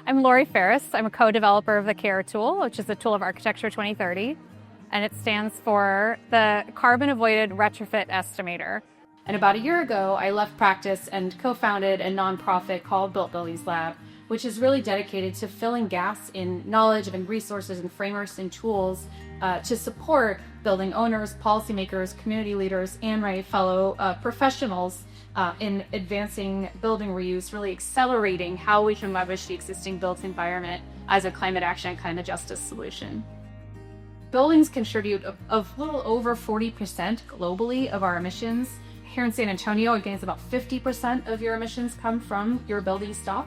I'm Lori Ferriss. I'm a co-developer of the CARE tool, which is the Tool of Architecture 2030, and it stands for the Carbon Avoided Retrofit Estimator. And about a year ago, I left practice and co-founded a nonprofit called Built Buildings Lab, which is really dedicated to filling gaps in knowledge and resources and frameworks and tools to support building owners, policymakers, community leaders, and my fellow professionals in advancing building reuse, really accelerating how we can leverage the existing built environment as a climate action and climate justice solution. Buildings contribute a little over 40% globally of our emissions. Here in San Antonio, again, it's about 50% of your emissions come from your building stock.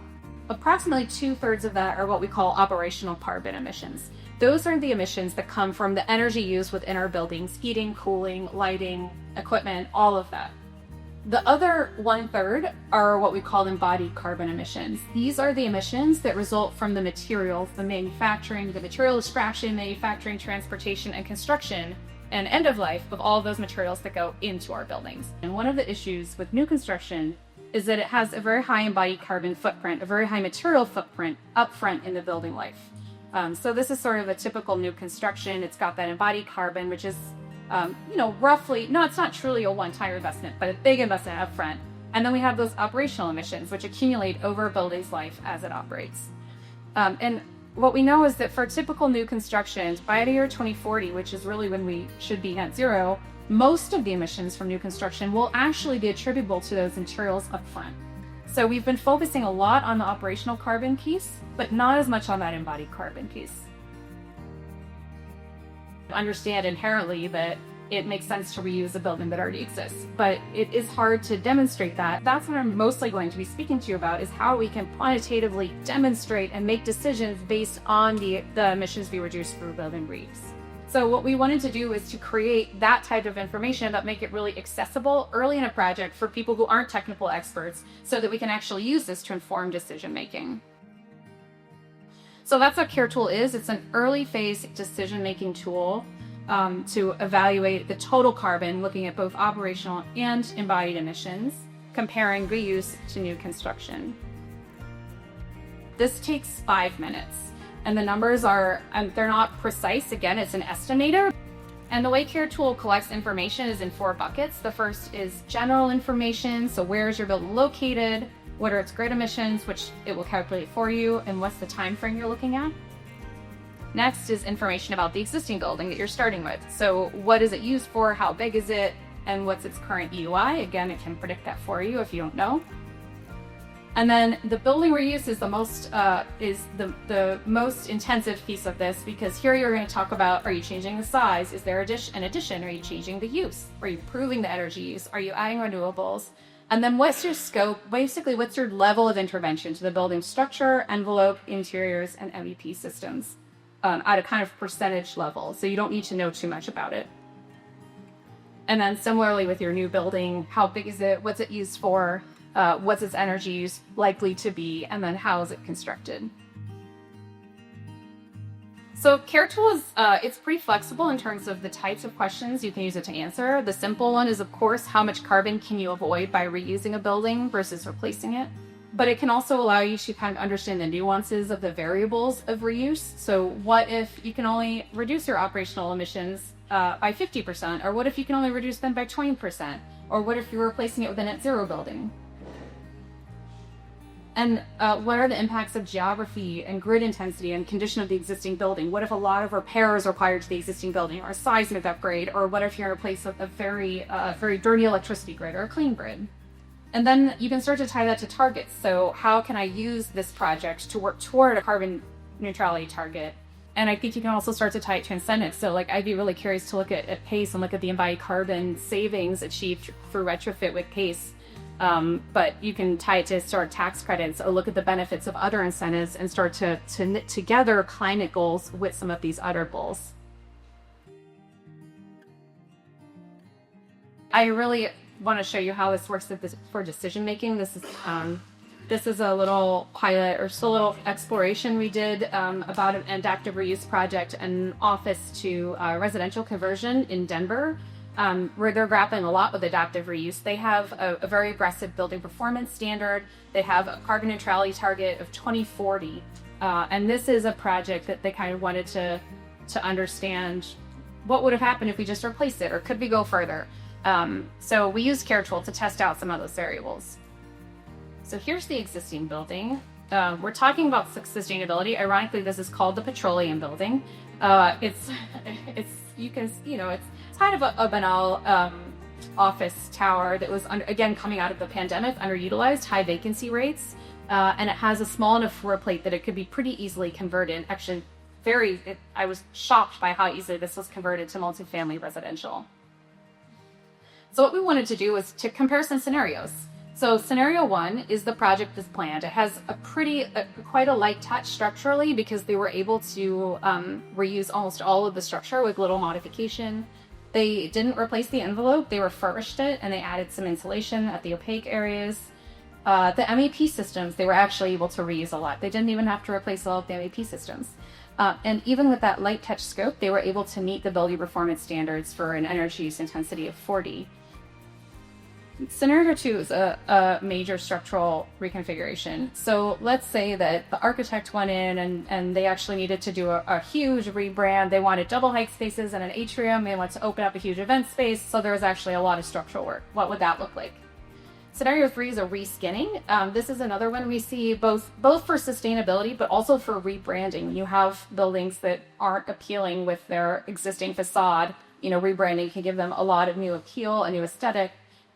Approximately 2/3 of that are what we call operational carbon emissions. Those are the emissions that come from the energy used within our buildings, heating, cooling, lighting, equipment, all of that. The other 1/3 are what we call embodied carbon emissions. These are the emissions that result from the materials, the manufacturing, the material extraction, manufacturing, transportation, and construction, and end of life of all of those materials that go into our buildings. And one of the issues with new construction is that it has a very high embodied carbon footprint, a very high material footprint upfront in the building life. So this is sort of a typical new construction. It's got that embodied carbon, which is roughly, no, it's not truly a one-time investment, but a big investment up front. And then we have those operational emissions, which accumulate over a building's life as it operates. And what we know is that for typical new constructions, by the year 2040, which is really when we should be net zero, most of the emissions from new construction will actually be attributable to those materials up front. So we've been focusing a lot on the operational carbon piece, but not as much on that embodied carbon piece. Understand inherently that it makes sense to reuse a building that already exists, but it is hard to demonstrate that. That's what I'm mostly going to be speaking to you about, is how we can quantitatively demonstrate and make decisions based on the emissions we reduce through building reuse. So what we wanted to do is to create that type of information that make it really accessible early in a project for people who aren't technical experts, so that we can actually use this to inform decision making. So that's what CARE tool is. It's an early phase decision-making tool to evaluate the total carbon, looking at both operational and embodied emissions, comparing reuse to new construction. This takes 5 minutes, and the numbers are, they're not precise. Again, it's an estimator. And the way CARE tool collects information is in 4 buckets. The first is general information. So where is your building located? What are its grid emissions, which it will calculate for you, and what's the time frame you're looking at? Next is information about the existing building that you're starting with. So what is it used for, how big is it, and what's its current EUI? Again, it can predict that for you if you don't know. And then the building reuse is the most intensive piece of this, because here you're going to talk about, are you changing the size? Is there an addition? Are you changing the use? Are you improving the energy use? Are you adding renewables? And then what's your scope? Basically, what's your level of intervention to the building structure, envelope, interiors, and MEP systems at a kind of percentage level. So you don't need to know too much about it. And then similarly with your new building, how big is it? What's it used for? What's its energy use likely to be? And then how is it constructed? So CARE tool is it's pretty flexible in terms of the types of questions you can use it to answer. The simple one is, of course, how much carbon can you avoid by reusing a building versus replacing it? But it can also allow you to kind of understand the nuances of the variables of reuse. So what if you can only reduce your operational emissions by 50%? Or what if you can only reduce them by 20%? Or what if you're replacing it with a net zero building? And what are the impacts of geography and grid intensity and condition of the existing building? What if a lot of repairs are required to the existing building, or a seismic upgrade? Or what if you're in a place with a very dirty electricity grid or a clean grid? And then you can start to tie that to targets. So how can I use this project to work toward a carbon neutrality target? And I think you can also start to tie it to incentives. So like, I'd be really curious to look at PACE and look at the embodied carbon savings achieved through retrofit with PACE. But you can tie it to sort of tax credits, or look at the benefits of other incentives and start to knit together climate goals with some of these other goals. I really want to show you how this works for decision making. This is a little pilot, or just a little exploration we did about an adaptive reuse project, an office to residential conversion in Denver. Where they're grappling a lot with adaptive reuse. They have a very aggressive building performance standard. They have a carbon neutrality target of 2040. And this is a project that they kind of wanted to understand what would have happened if we just replaced it, or could we go further? So we used CareTool to test out some of those variables. So here's the existing building. We're talking about sustainability. Ironically, this is called the petroleum building. It's kind of a banal office tower that was, again, coming out of the pandemic, underutilized, high vacancy rates, and it has a small enough floor plate that it could be pretty easily converted. Actually, I was shocked by how easily this was converted to multifamily residential. So what we wanted to do was to compare some scenarios. So scenario 1 is the project as planned. It has quite a light touch structurally because they were able to reuse almost all of the structure with little modification. They didn't replace the envelope, they refurbished it, and they added some insulation at the opaque areas. The MEP systems, they were actually able to reuse a lot. They didn't even have to replace all of the MEP systems. And even with that light touch scope, they were able to meet the building performance standards for an energy use intensity of 40. Scenario 2 is a major structural reconfiguration. So let's say that the architect went in and they actually needed to do a huge rebrand. They wanted double height spaces and an atrium. They wanted to open up a huge event space. So there was actually a lot of structural work. What would that look like? Scenario 3 is a reskinning. This is another one we see both for sustainability, but also for rebranding. You have buildings that aren't appealing with their existing facade. Rebranding can give them a lot of new appeal, a new aesthetic.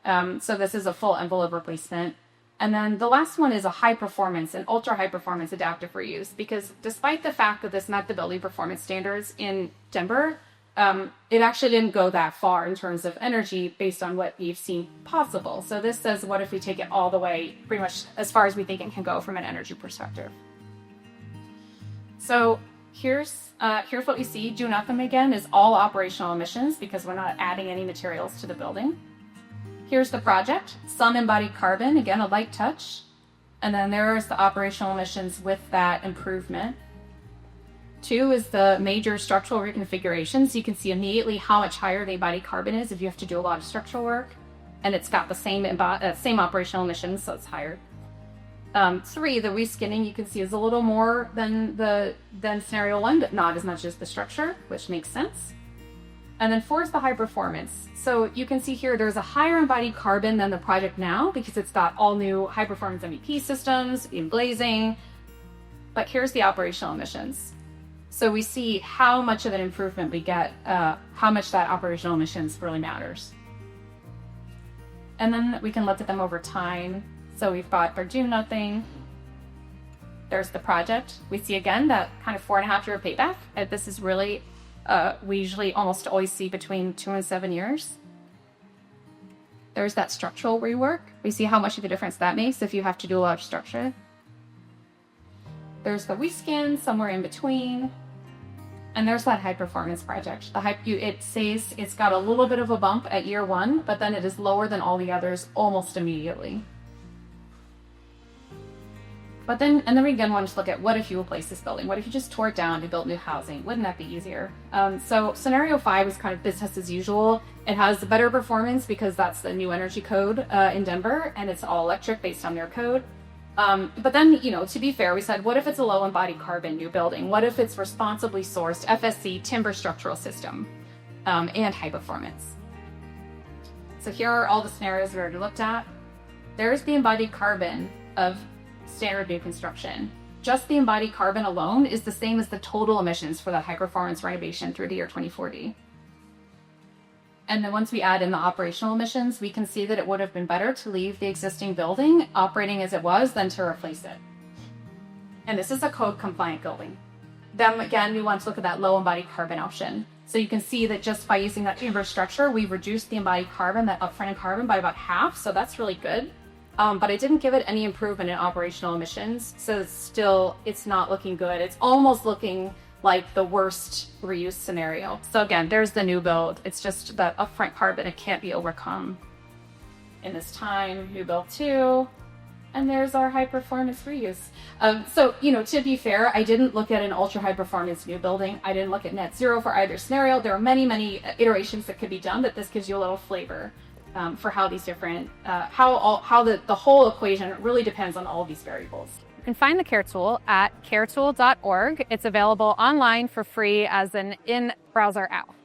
So this is a full envelope replacement. And then the last one is a high performance and ultra high performance adaptive reuse, because despite the fact that this met the building performance standards in Denver, it actually didn't go that far in terms of energy based on what we've seen possible. So this says, what if we take it all the way, pretty much as far as we think it can go from an energy perspective? So here's what we see. Do nothing again is all operational emissions because we're not adding any materials to the building. Here's the project, some embodied carbon, again, a light touch. And then there's the operational emissions with that improvement. 2 is the major structural reconfigurations. You can see immediately how much higher the embodied carbon is if you have to do a lot of structural work. And it's got the same operational emissions, so it's higher. 3, the reskinning, you can see is a little more than scenario 1, but not as much as the structure, which makes sense. And then 4 is the high performance. So you can see here there's a higher embodied carbon than the project now because it's got all new high performance MEP systems in glazing. But here's the operational emissions. So we see how much of an improvement we get, how much that operational emissions really matters. And then we can look at them over time. So we've got our do nothing. There's the project. We see again that kind of 4.5 year payback. This is really we usually almost always see between 2 and 7 years. There's that structural rework. We see how much of a difference that makes if you have to do a lot of structure. There's the reskin somewhere in between. And there's that high performance project. It says it's got a little bit of a bump at year 1, but then it is lower than all the others almost immediately. And then we again want to look at what if you replace this building? What if you just tore it down to build new housing? Wouldn't that be easier? So scenario 5 is kind of business as usual. It has better performance because that's the new energy code in Denver, and it's all electric based on their code. But then, to be fair, we said, what if it's a low embodied carbon new building? What if it's responsibly sourced FSC timber structural system and high performance? So here are all the scenarios we already looked at. There's the embodied carbon of standard new construction. Just the embodied carbon alone is the same as the total emissions for that high performance renovation through the year 2040. And then once we add in the operational emissions, we can see that it would have been better to leave the existing building operating as it was than to replace it. And this is a code compliant building. Then again, we want to look at that low embodied carbon option. So you can see that just by using that timber structure, we've reduced the embodied carbon, that upfront carbon, by about half. So that's really good. But I didn't give it any improvement in operational emissions. So it's not looking good. It's almost looking like the worst reuse scenario. So again, there's the new build. It's just that upfront carbon, it can't be overcome. In this time, new build 2, and there's our high performance reuse. So, to be fair, I didn't look at an ultra high performance new building. I didn't look at net zero for either scenario. There are many, many iterations that could be done, but this gives you a little flavor for how these different, how the whole equation really depends on all of these variables. can find the CARE tool at caretool.org. It's available online for free as an in-browser app.